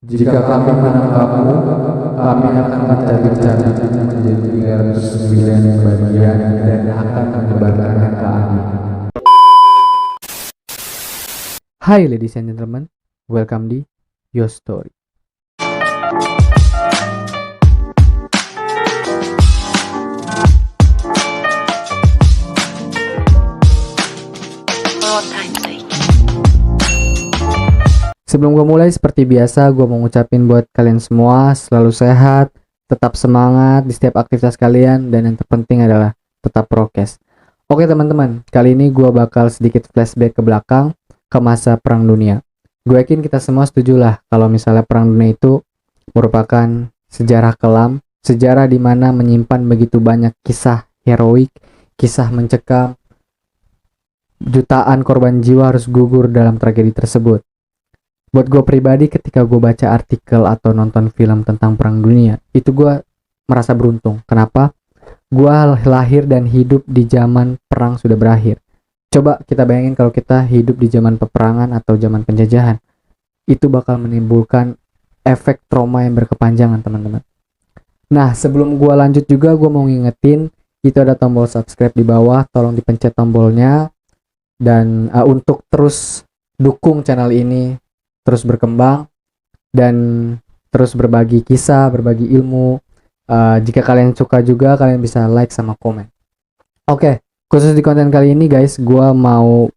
Jika kami menangkapmu, kami akan mencabik-cabiknya menjadi 309 bagian dan akan menyebarkannya ke angin. Hi ladies and gentlemen, welcome di Your Story. Sebelum gue mulai, seperti biasa, gue mau ngucapin buat kalian semua selalu sehat, tetap semangat di setiap aktivitas kalian, dan yang terpenting adalah tetap prokes. Oke teman-teman, kali ini gue bakal sedikit flashback ke belakang ke masa Perang Dunia. Gue yakin kita semua setuju lah kalau misalnya Perang Dunia itu merupakan sejarah kelam, sejarah di mana menyimpan begitu banyak kisah heroik, kisah mencekam, jutaan korban jiwa harus gugur dalam tragedi tersebut. Buat gue pribadi, ketika gue baca artikel atau nonton film tentang Perang Dunia, itu gue merasa beruntung. Kenapa? Gue lahir dan hidup di zaman perang sudah berakhir. Coba kita bayangin kalau kita hidup di zaman peperangan atau zaman penjajahan. Itu bakal menimbulkan efek trauma yang berkepanjangan, teman-teman. Nah, sebelum gue lanjut juga, gue mau ngingetin, itu ada tombol subscribe di bawah, tolong dipencet tombolnya. Dan untuk terus dukung channel ini, terus berkembang dan terus berbagi kisah, berbagi ilmu. Jika kalian suka juga, kalian bisa like sama komen. Oke, khusus di konten kali ini guys, gue mau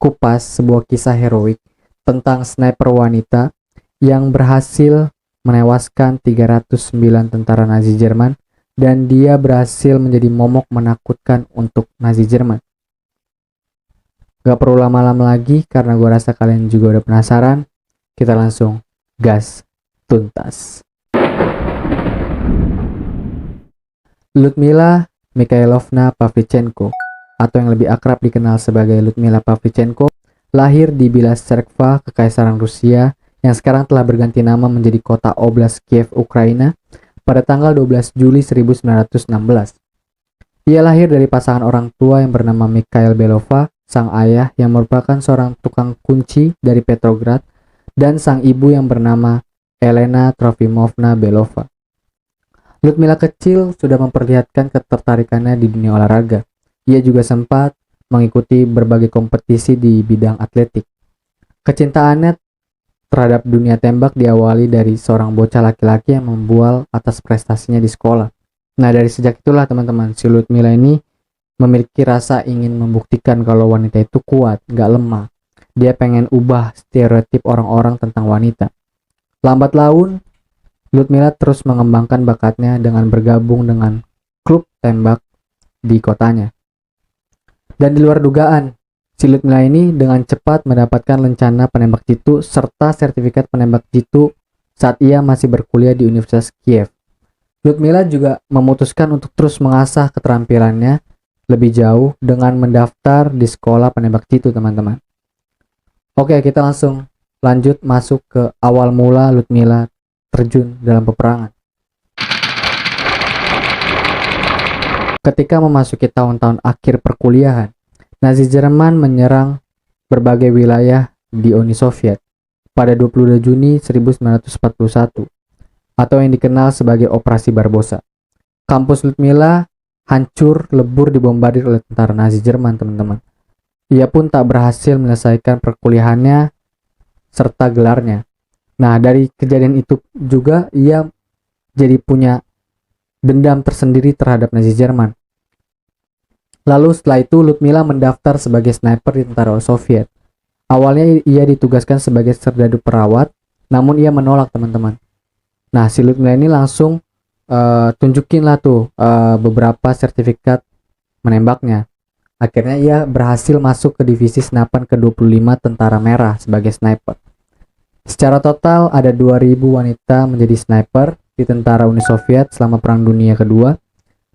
kupas sebuah kisah heroik tentang sniper wanita yang berhasil menewaskan 309 tentara Nazi Jerman, dan dia berhasil menjadi momok menakutkan untuk Nazi Jerman. Gak perlu lama-lama lagi karena gue rasa kalian juga udah penasaran. Kita langsung gas tuntas. Ludmila Mikhailovna Pavlichenko, atau yang lebih akrab dikenal sebagai Ludmila Pavlichenko, lahir di Bilas Tserkva, Kekaisaran Rusia, yang sekarang telah berganti nama menjadi kota Oblast Kiev, Ukraina, pada tanggal 12 Juli 1916. Ia lahir dari pasangan orang tua yang bernama Mikhail Belova, sang ayah yang merupakan seorang tukang kunci dari Petrograd, dan sang ibu yang bernama Elena Trofimovna Belova. Ludmila kecil sudah memperlihatkan ketertarikannya di dunia olahraga. Ia juga sempat mengikuti berbagai kompetisi di bidang atletik. Kecintaannya terhadap dunia tembak diawali dari seorang bocah laki-laki yang membual atas prestasinya di sekolah. Nah, dari sejak itulah teman-teman, si Ludmila ini memiliki rasa ingin membuktikan kalau wanita itu kuat, gak lemah. Dia pengen ubah stereotip orang-orang tentang wanita. Lambat laun, Ludmila terus mengembangkan bakatnya dengan bergabung dengan klub tembak di kotanya. Dan di luar dugaan, si Ludmila ini dengan cepat mendapatkan lencana penembak jitu serta sertifikat penembak jitu saat ia masih berkuliah di Universitas Kiev. Ludmila juga memutuskan untuk terus mengasah keterampilannya lebih jauh dengan mendaftar di sekolah penembak jitu, teman-teman. Oke, kita langsung lanjut masuk ke awal mula Ludmila terjun dalam peperangan. Ketika memasuki tahun-tahun akhir perkuliahan, Nazi Jerman menyerang berbagai wilayah di Uni Soviet pada 22 Juni 1941 atau yang dikenal sebagai Operasi Barbarossa. Kampus Ludmila hancur lebur dibombardir oleh tentara Nazi Jerman, teman-teman. Ia pun tak berhasil menyelesaikan perkuliahannya serta gelarnya. Nah, dari kejadian itu juga ia jadi punya dendam tersendiri terhadap Nazi Jerman. Lalu setelah itu Ludmila mendaftar sebagai sniper di tentara Soviet. Awalnya ia ditugaskan sebagai serdadu perawat, namun ia menolak, teman-teman. Nah, si Ludmila ini langsung tunjukin lah tuh beberapa sertifikat menembaknya. Akhirnya ia berhasil masuk ke divisi senapan ke-25 Tentara Merah sebagai sniper. Secara total ada 2000 wanita menjadi sniper di tentara Uni Soviet selama Perang Dunia Kedua,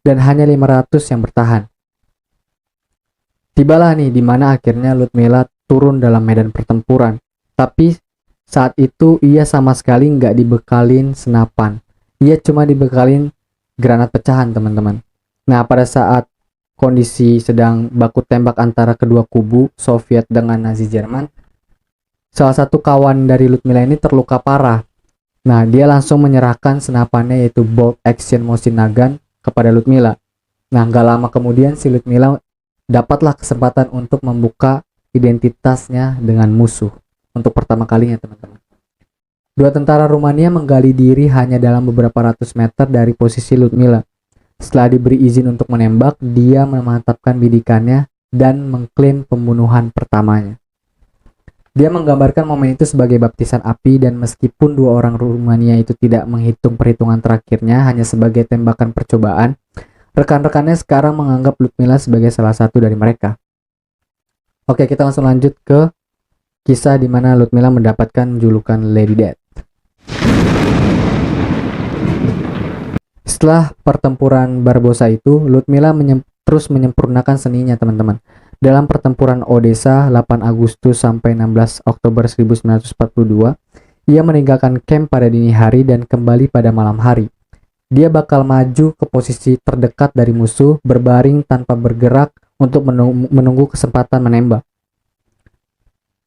dan hanya 500 yang bertahan. Tibalah nih dimana akhirnya Ludmila turun dalam medan pertempuran. Tapi saat itu ia sama sekali nggak dibekalin senapan. Ia cuma dibekalin granat pecahan, teman-teman. Nah, pada saat kondisi sedang baku tembak antara kedua kubu Soviet dengan Nazi Jerman, salah satu kawan dari Ludmila ini terluka parah Nah, dia langsung menyerahkan senapannya yaitu Bolt Action Machine Gun kepada Ludmilla. Nah, nggak lama kemudian si Ludmilla dapatlah kesempatan untuk membuka identitasnya dengan musuh untuk pertama kalinya, teman-teman. Dua tentara Rumania menggali diri hanya dalam beberapa ratus meter dari posisi Ludmilla. Setelah diberi izin untuk menembak, dia memantapkan bidikannya dan mengklaim pembunuhan pertamanya. Dia menggambarkan momen itu sebagai baptisan api, dan meskipun dua orang Rumania itu tidak menghitung perhitungan terakhirnya hanya sebagai tembakan percobaan, rekan-rekannya sekarang menganggap Ludmilla sebagai salah satu dari mereka. Oke, kita langsung lanjut ke kisah di mana Ludmilla mendapatkan julukan Lady Death. Setelah pertempuran Barbarossa itu, Ludmilla terus menyempurnakan seninya, teman-teman. Dalam pertempuran Odessa 8 Agustus sampai 16 Oktober 1942, ia meninggalkan camp pada dini hari dan kembali pada malam hari. Dia bakal maju ke posisi terdekat dari musuh, berbaring tanpa bergerak untuk menunggu kesempatan menembak.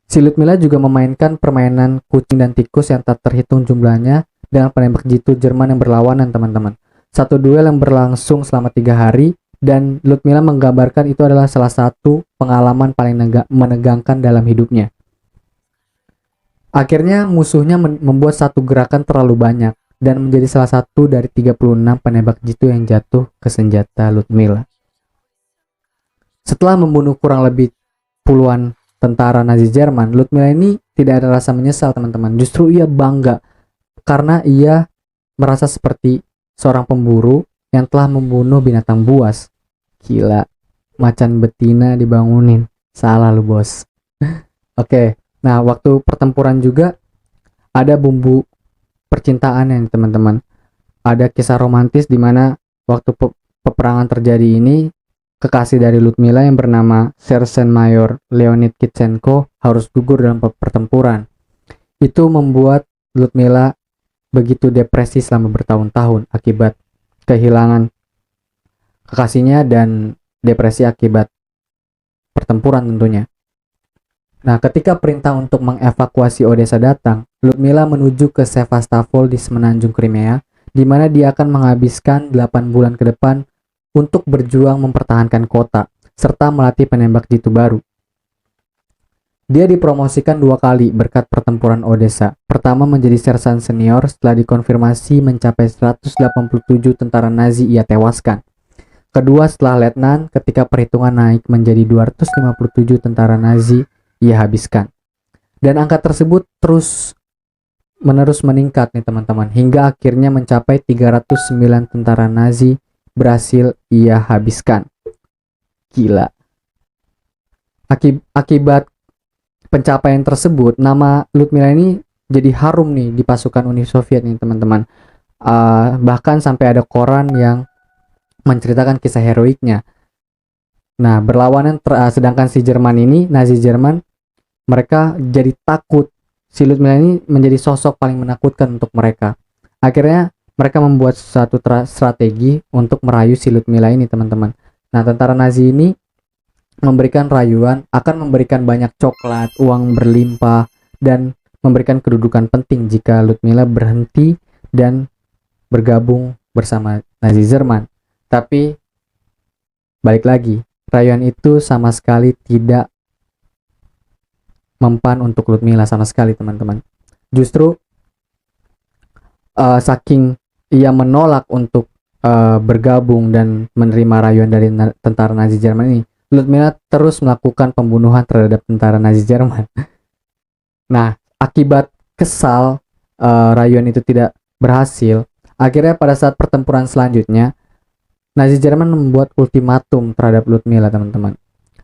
Si Ludmilla juga memainkan permainan kucing dan tikus yang tak terhitung jumlahnya dengan penembak jitu Jerman yang berlawanan, teman-teman. Satu duel yang berlangsung selama 3 hari, dan Ludmilla menggambarkan itu adalah salah satu pengalaman paling menegangkan dalam hidupnya. Akhirnya musuhnya membuat satu gerakan terlalu banyak dan menjadi salah satu dari 36 penembak jitu yang jatuh ke senjata Ludmilla. Setelah membunuh kurang lebih puluhan tentara Nazi Jerman, Ludmilla ini tidak ada rasa menyesal, teman-teman. Justru ia bangga karena ia merasa seperti seorang pemburu yang telah membunuh binatang buas. Gila, macan betina dibangunin. Salah lu, bos. Oke, nah waktu pertempuran juga ada bumbu percintaan yang teman-teman. Ada kisah romantis di mana waktu peperangan terjadi ini, kekasih dari Ludmilla yang bernama Sersen Mayor Leonid Kitsenko harus gugur dalam pertempuran. Itu membuat Ludmilla begitu depresi selama bertahun-tahun akibat kehilangan kekasihnya dan depresi akibat pertempuran tentunya. Nah, ketika perintah untuk mengevakuasi Odessa datang, Ludmilla menuju ke Sevastopol di semenanjung Crimea, di mana dia akan menghabiskan 8 bulan ke depan untuk berjuang mempertahankan kota, serta melatih penembak jitu baru. Dia dipromosikan 2 kali berkat pertempuran Odessa. Pertama menjadi sersan senior setelah dikonfirmasi mencapai 187 tentara Nazi ia tewaskan. Kedua setelah letnan ketika perhitungan naik menjadi 257 tentara Nazi ia habiskan. Dan angka tersebut terus menerus meningkat nih teman-teman, hingga akhirnya mencapai 309 tentara Nazi berhasil ia habiskan. Gila. Akibat pencapaian tersebut, nama Ludmilla ini jadi harum nih di pasukan Uni Soviet nih teman-teman. Bahkan sampai ada koran yang menceritakan kisah heroiknya. Nah, berlawanan sedangkan si Jerman ini, Nazi Jerman, mereka jadi takut. Si Ludmilla ini menjadi sosok paling menakutkan untuk mereka. Akhirnya mereka membuat suatu strategi untuk merayu si Ludmilla ini, teman-teman. Nah, tentara Nazi ini memberikan rayuan akan memberikan banyak coklat, uang berlimpah, dan memberikan kedudukan penting jika Ludmilla berhenti dan bergabung bersama Nazi Jerman. Tapi balik lagi, rayuan itu sama sekali tidak mempan untuk Ludmilla sama sekali, teman-teman. Justru saking ia menolak untuk bergabung dan menerima rayuan dari tentara Nazi Jerman ini, Ludmilla terus melakukan pembunuhan terhadap tentara Nazi Jerman. Nah, akibat kesal rayuan itu tidak berhasil, akhirnya pada saat pertempuran selanjutnya Nazi Jerman membuat ultimatum terhadap Ludmilla, teman-teman.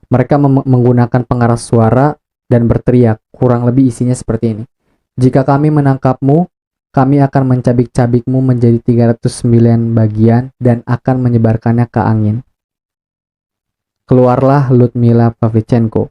Mereka menggunakan pengeras suara dan berteriak, kurang lebih isinya seperti ini. Jika kami menangkapmu, kami akan mencabik-cabikmu menjadi 309 bagian dan akan menyebarkannya ke angin. Keluarlah Ludmilla Pavlichenko.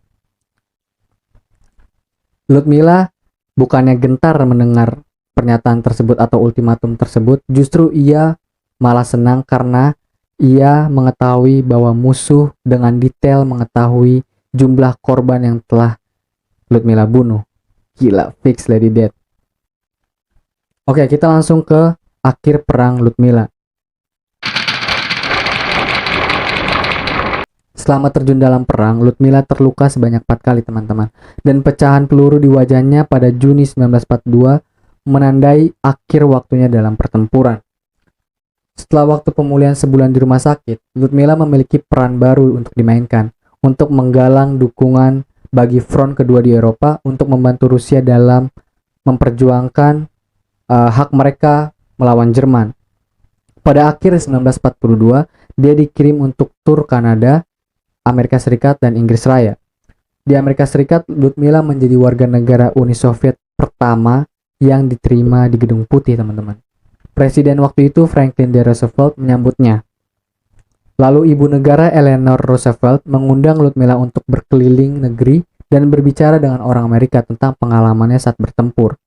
Ludmilla bukannya gentar mendengar pernyataan tersebut atau ultimatum tersebut, justru ia malah senang karena ia mengetahui bahwa musuh dengan detail mengetahui jumlah korban yang telah Ludmilla bunuh. Gila, fix Lady Death. Oke, kita langsung ke akhir perang Ludmilla. Selama terjun dalam perang, Ludmilla terluka sebanyak 4 kali teman-teman. Dan pecahan peluru di wajahnya pada Juni 1942 menandai akhir waktunya dalam pertempuran. Setelah waktu pemulihan sebulan di rumah sakit, Ludmilla memiliki peran baru untuk dimainkan, untuk menggalang dukungan bagi front kedua di Eropa untuk membantu Rusia dalam memperjuangkan hak mereka melawan Jerman. Pada akhir 1942, dia dikirim untuk tur Kanada, Amerika Serikat, dan Inggris Raya. Di Amerika Serikat, Ludmilla menjadi warga negara Uni Soviet pertama yang diterima di Gedung Putih, teman-teman. Presiden waktu itu Franklin D. Roosevelt menyambutnya. Lalu ibu negara Eleanor Roosevelt mengundang Ludmilla untuk berkeliling negeri dan berbicara dengan orang Amerika tentang pengalamannya saat bertempur.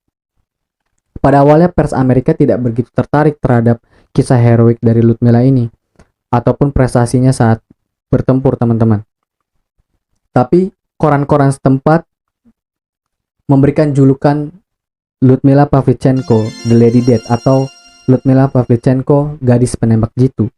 Pada awalnya pers Amerika tidak begitu tertarik terhadap kisah heroik dari Ludmilla ini ataupun prestasinya saat bertempur, teman-teman. Tapi koran-koran setempat memberikan julukan Ludmilla Pavlichenko, The Lady Death, atau Ludmilla Pavlichenko, gadis penembak jitu.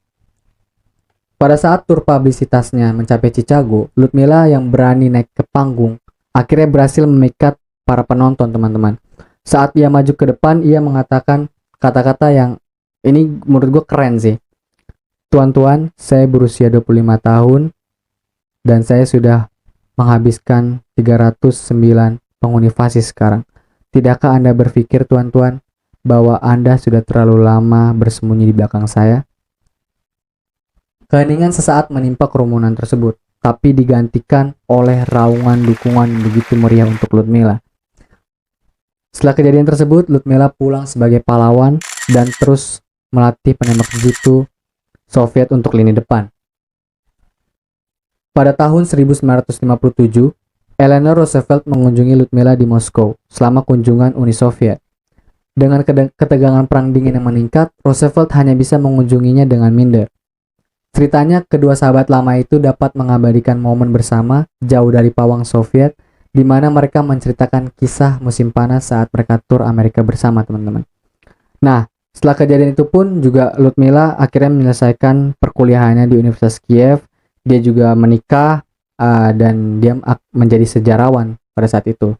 Pada saat tur publisitasnya mencapai Chicago, Ludmilla yang berani naik ke panggung akhirnya berhasil memikat para penonton, teman-teman. Saat ia maju ke depan, ia mengatakan kata-kata yang ini menurut gue keren sih. Tuan-tuan, saya berusia 25 tahun dan saya sudah menghabiskan 309 penghuni fasis sekarang. Tidakkah Anda berpikir, tuan-tuan, bahwa Anda sudah terlalu lama bersembunyi di belakang saya? Keheningan sesaat menimpa kerumunan tersebut, tapi digantikan oleh raungan dukungan begitu meriah untuk Ludmilla. Setelah kejadian tersebut, Ludmilla pulang sebagai pahlawan dan terus melatih penembak jitu Soviet untuk lini depan. Pada tahun 1957, Eleanor Roosevelt mengunjungi Ludmilla di Moskow selama kunjungan Uni Soviet. Dengan ketegangan perang dingin yang meningkat, Roosevelt hanya bisa mengunjunginya dengan minder. Ceritanya, kedua sahabat lama itu dapat mengabadikan momen bersama jauh dari pawang Soviet, di mana mereka menceritakan kisah musim panas saat mereka tur Amerika bersama, teman-teman. Nah, setelah kejadian itu pun juga Ludmilla akhirnya menyelesaikan perkuliahannya di Universitas Kiev. Dia juga menikah dan dia menjadi sejarawan pada saat itu.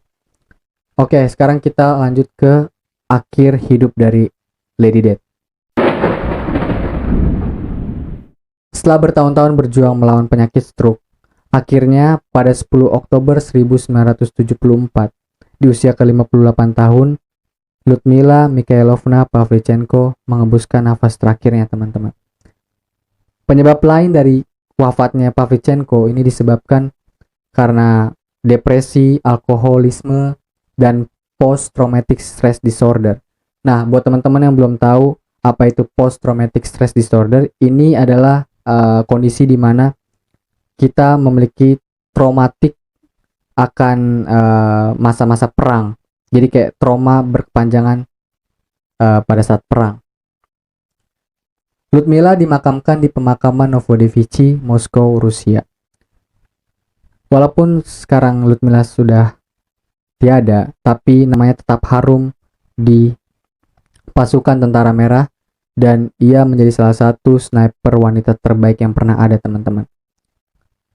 Oke, sekarang kita lanjut ke akhir hidup dari Lady Death. Setelah bertahun-tahun berjuang melawan penyakit stroke, akhirnya pada 10 Oktober 1974, di usia ke-58 tahun, Ludmilla Mikhailovna Pavlichenko mengembuskan nafas terakhirnya, teman-teman. Penyebab lain dari wafatnya Pavlichenko ini disebabkan karena depresi, alkoholisme, dan post-traumatic stress disorder. Nah, buat teman-teman yang belum tahu apa itu post-traumatic stress disorder, ini adalah kondisi di mana kita memiliki traumatik akan masa-masa perang. Jadi kayak trauma berkepanjangan pada saat perang. Ludmilla dimakamkan di pemakaman Novodevichy, Moskow, Rusia. Walaupun sekarang Ludmilla sudah tiada, tapi namanya tetap harum di pasukan Tentara Merah dan ia menjadi salah satu sniper wanita terbaik yang pernah ada, teman-teman.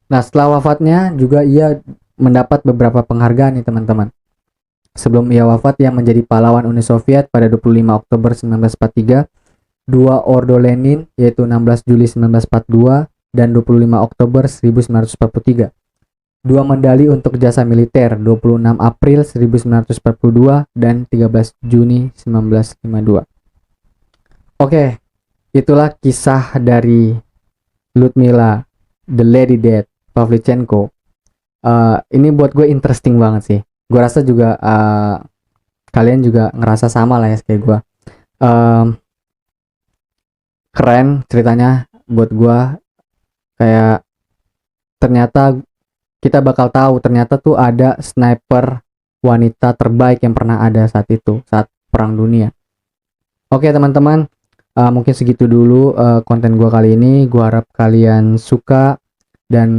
Nah, setelah wafatnya juga ia mendapat beberapa penghargaan nih, teman-teman. Sebelum ia wafat, ia menjadi pahlawan Uni Soviet pada 25 Oktober 1943, 2 Ordo Lenin yaitu 16 Juli 1942 dan 25 Oktober 1943. 2 medali untuk jasa militer 26 April 1942 dan 13 Juni 1952. Oke, itulah kisah dari Ludmilla, The Lady Death, Pavlichenko. Ini buat gue interesting banget sih. Gue rasa juga kalian juga ngerasa sama lah ya kayak gue. Keren ceritanya buat gue. Kayak ternyata kita bakal tahu ternyata tuh ada sniper wanita terbaik yang pernah ada saat itu, saat perang dunia. Oke teman-teman, mungkin segitu dulu konten gue kali ini. Gue harap kalian suka dan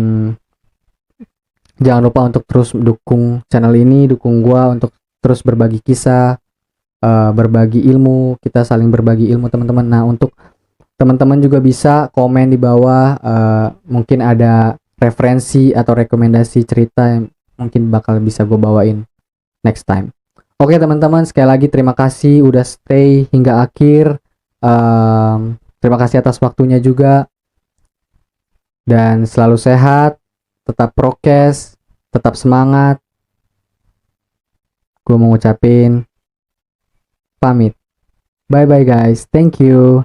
jangan lupa untuk terus dukung channel ini, dukung gue untuk terus berbagi kisah, berbagi ilmu, kita saling berbagi ilmu teman-teman. Nah, untuk teman-teman juga bisa komen di bawah, mungkin ada referensi atau rekomendasi cerita yang mungkin bakal bisa gue bawain next time. Oke teman-teman, sekali lagi terima kasih udah stay hingga akhir. Terima kasih atas waktunya juga. Dan selalu sehat, tetap prokes, tetap semangat. Gue mau ngucapin pamit. Bye bye guys, thank you.